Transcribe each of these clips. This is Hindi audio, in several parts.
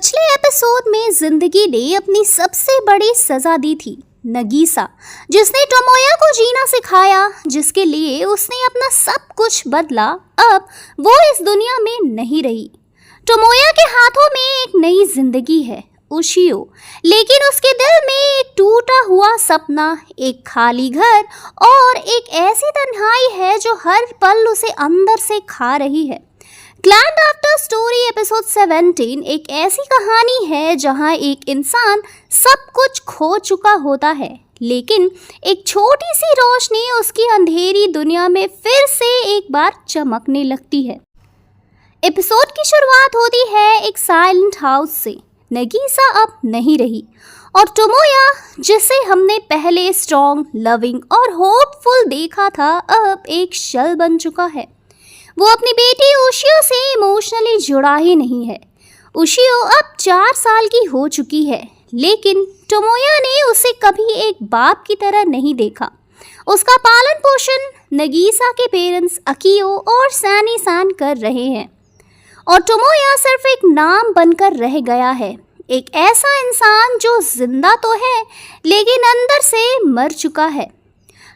पिछले एपिसोड में जिंदगी ने अपनी सबसे बड़ी सजा दी थी, नगीसा, जिसने टोमोया को जीना सिखाया, जिसके लिए उसने अपना सब कुछ बदला। अब वो इस दुनिया में नहीं रही। टोमोया के हाथों में एक नई जिंदगी है, उशियो, लेकिन उसके दिल में एक टूटा हुआ सपना, एक खाली घर और एक ऐसी तन्हाई है जो हर पल उसे अंदर से खा रही है। ग्लैड आफ्टर स्टोरी एपिसोड 17 एक ऐसी कहानी है जहां एक इंसान सब कुछ खो चुका होता है, लेकिन एक छोटी सी रोशनी उसकी अंधेरी दुनिया में फिर से एक बार चमकने लगती है। एपिसोड की शुरुआत होती है एक साइलेंट हाउस से। नगीसा अब नहीं रही और टोमोया, जिसे हमने पहले स्ट्रॉन्ग, लविंग और होपफुल देखा था, अब एक शेल बन चुका है। वो अपनी बेटी उशियो से इमोशनली जुड़ा ही नहीं है। उशियो अब 4 साल की हो चुकी है, लेकिन टोमोया ने उसे कभी एक बाप की तरह नहीं देखा। उसका पालन पोषण नगीसा के पेरेंट्स अकियो और सैनी सान कर रहे हैं और टोमोया सिर्फ एक नाम बनकर रह गया है, एक ऐसा इंसान जो जिंदा तो है लेकिन अंदर से मर चुका है।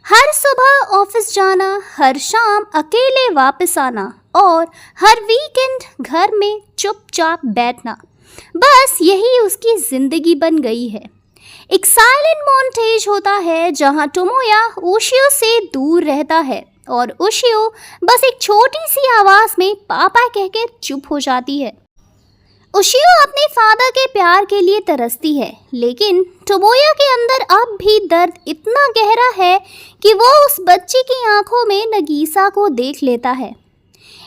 हर सुबह ऑफिस जाना, हर शाम अकेले वापस आना और हर वीकेंड घर में चुपचाप बैठना, बस यही उसकी जिंदगी बन गई है। एक साइलेंट मॉन्टेज होता है जहां टोमोया उशियो से दूर रहता है और उशियो बस एक छोटी सी आवाज में पापा कहकर चुप हो जाती है। उशियो अपने फादर के प्यार के लिए तरसती है, लेकिन टोमोया के अंदर अब भी दर्द इतना गहरा है कि वो उस बच्ची की आंखों में नगीसा को देख लेता है।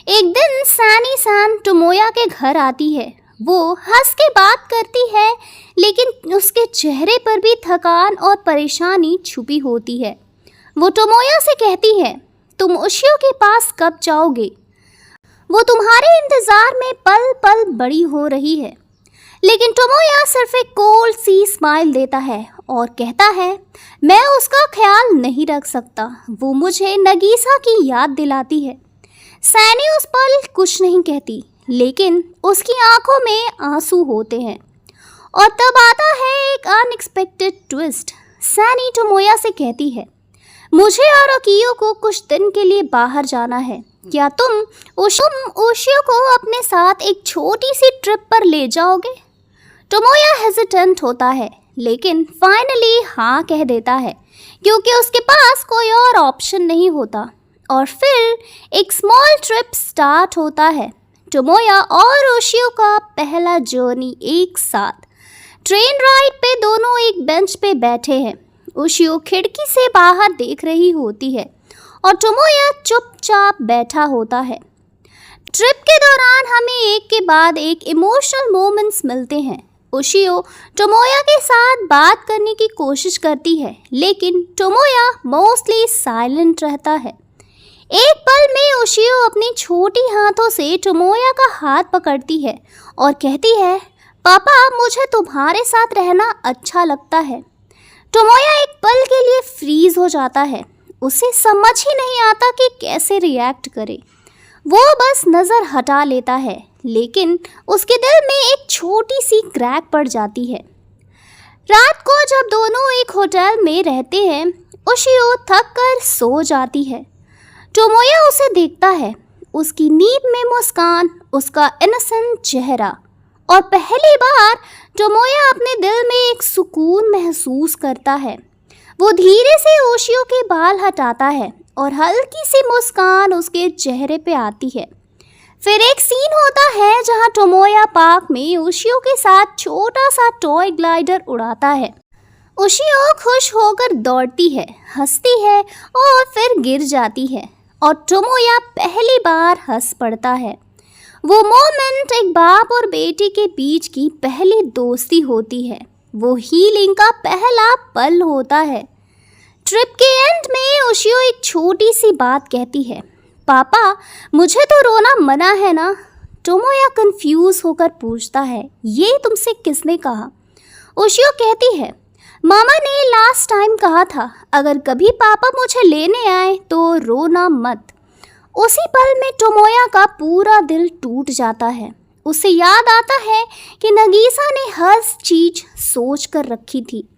एक दिन सैनी सान टोमोया के घर आती है। वो हंस के बात करती है, लेकिन उसके चेहरे पर भी थकान और परेशानी छुपी होती है। वो टोमोया से कहती है, तुम उशियो के पास कब जाओगे? वो तुम्हारे इंतजार में पल पल बड़ी हो रही है। लेकिन टोमोया सिर्फ एक कोल्ड सी स्माइल देता है और कहता है, मैं उसका ख्याल नहीं रख सकता, वो मुझे नगीसा की याद दिलाती है। सैनी उस पल कुछ नहीं कहती, लेकिन उसकी आंखों में आंसू होते हैं। और तब आता है एक अनएक्सपेक्टेड ट्विस्ट। सैनी टोमोया से कहती है, मुझे और अकियो को कुछ दिन के लिए बाहर जाना है, क्या तुम उशियो को अपने साथ एक छोटी सी ट्रिप पर ले जाओगे? टोमोया हेजिटेंट होता है, लेकिन फाइनली हाँ कह देता है, क्योंकि उसके पास कोई और ऑप्शन नहीं होता। और फिर एक स्मॉल ट्रिप स्टार्ट होता है। टोमोया और उशियो का पहला जर्नी एक साथ। ट्रेन राइड पे दोनों एक बेंच पे बैठे हैं। उशियो खिड़की से बाहर देख रही होती है और टोमोया चुपचाप बैठा होता है। ट्रिप के दौरान हमें एक के बाद एक इमोशनल मोमेंट्स मिलते हैं। उशियो टोमोया के साथ बात करने की कोशिश करती है, लेकिन टोमोया मोस्टली साइलेंट रहता है। एक पल में उशियो अपनी छोटी हाथों से टोमोया का हाथ पकड़ती है और कहती है, पापा, मुझे तुम्हारे साथ रहना अच्छा लगता है। टोमोया एक पल के लिए फ्रीज हो जाता है। उसे समझ ही नहीं आता कि कैसे रिएक्ट करे। वो बस नज़र हटा लेता है, लेकिन उसके दिल में एक छोटी सी क्रैक पड़ जाती है। रात को जब दोनों एक होटल में रहते हैं, उशियो थक कर सो जाती है। टोमोया उसे देखता है, उसकी नींद में मुस्कान, उसका इनोसेंट चेहरा, और पहली बार टोमोया अपने दिल में एक सुकून महसूस करता है। वो धीरे से उशियो के बाल हटाता है और हल्की सी मुस्कान उसके चेहरे पे आती है। फिर एक सीन होता है जहां टोमोया पार्क में उशियो के साथ छोटा सा टॉय ग्लाइडर उड़ाता है। उशियो खुश होकर दौड़ती है, हंसती है और फिर गिर जाती है और टोमोया पहली बार हंस पड़ता है। वो मोमेंट एक बाप और बेटी के बीच की पहली दोस्ती होती है। वो हीलिंग का पहला पल होता है। ट्रिप के एंड में उशियो एक छोटी सी बात कहती है, पापा, मुझे तो रोना मना है ना? टोमोया कंफ्यूज होकर पूछता है, ये तुमसे किसने कहा? उशियो कहती है, मामा ने लास्ट टाइम कहा था, अगर कभी पापा मुझे लेने आए तो रोना मत। उसी पल में टोमोया का पूरा दिल टूट जाता है उसे याद आता है कि नगीसा ने हर चीज सोच कर रखी थी।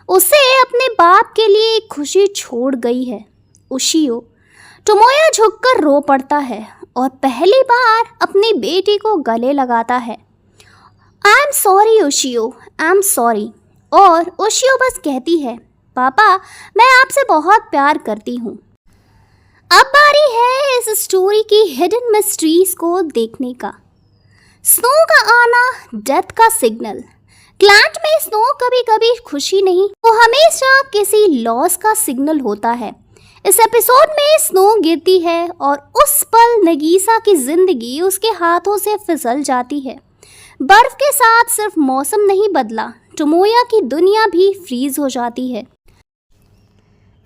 उसे अपने बाप के लिए एक खुशी छोड़ गई है। उशियो टोमोया झुककर रो पड़ता है और पहली बार अपनी बेटी को गले लगाता है। I am sorry Ushio, I am sorry. और उशियो बस कहती है, पापा मैं आपसे बहुत प्यार करती हूँ। अब बारी है इस स्टोरी की हिडन मिस्ट्रीज को देखने का। स्नो का आना डेथ का सिग्नल। क्लैंट में स्नो कभी कभी खुशी नहीं, वो हमेशा किसी लॉस का सिग्नल होता है। इस एपिसोड में स्नो गिरती है और उस पल नगीसा की जिंदगी उसके हाथों से फिसल जाती है। बर्फ के साथ सिर्फ मौसम नहीं बदला, टोमोया की दुनिया भी फ्रीज हो जाती है।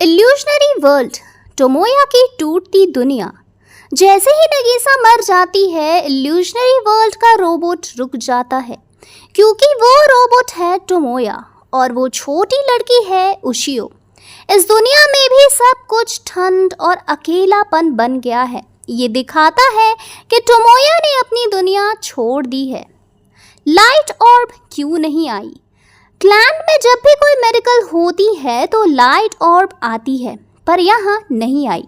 इल्यूशनरी वर्ल्ड, टोमोया की टूटती दुनिया। जैसे ही नगीसा मर जाती है, इल्यूशनरी वर्ल्ड का रोबोट रुक जाता है, क्योंकि वो रोबोट है टोमोया और वो छोटी लड़की है उशियो। इस दुनिया में भी सब कुछ ठंड और अकेलापन बन गया है। ये दिखाता है कि टोमोया ने अपनी दुनिया छोड़ दी है। लाइट ऑर्ब क्यों नहीं आई? क्लैंट में जब भी कोई मेडिकल होती है तो लाइट ऑर्ब आती है, पर यहाँ नहीं आई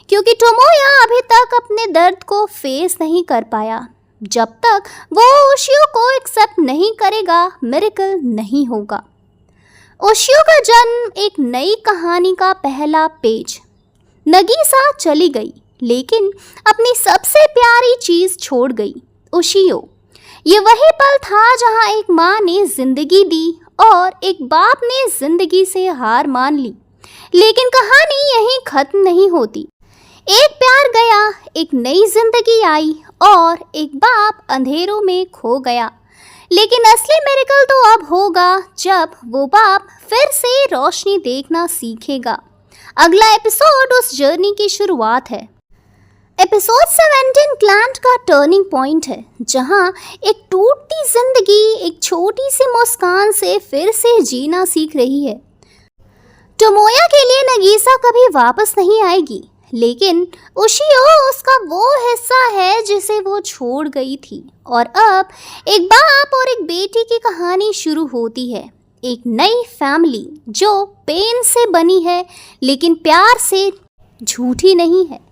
क्योंकि टोमोया अभी तक अपने दर्द को फेस नहीं कर पाया। जब तक वो उशियो को एक्सेप्ट नहीं करेगा, मिरेकल नहीं होगा। उशियो का जन्म एक नई कहानी का पहला पेज। नगीसा चली गई, लेकिन अपनी सबसे प्यारी चीज छोड़ गई, उशियो। ये वही पल था जहां एक माँ ने जिंदगी दी और एक बाप ने जिंदगी से हार मान ली। लेकिन कहानी यहीं खत्म नहीं होती। एक प्यार गया, एक नई जिंदगी आई और एक बाप अंधेरों में खो गया। लेकिन असली मिरेकल तो अब होगा जब वो बाप फिर से रोशनी देखना सीखेगा। अगला एपिसोड उस जर्नी की शुरुआत है। एपिसोड 17 क्लैंट का टर्निंग पॉइंट है, जहां एक टूटती जिंदगी एक छोटी सी मुस्कान से फिर से जीना सीख रही है। टोमोया के लिए नगीसा कभी वापस नहीं आएगी, लेकिन उशियो उसका वो हिस्सा है जिसे वो छोड़ गई थी। और अब एक बाप और एक बेटी की कहानी शुरू होती है। एक नई फैमिली जो पेन से बनी है, लेकिन प्यार से झूठी नहीं है।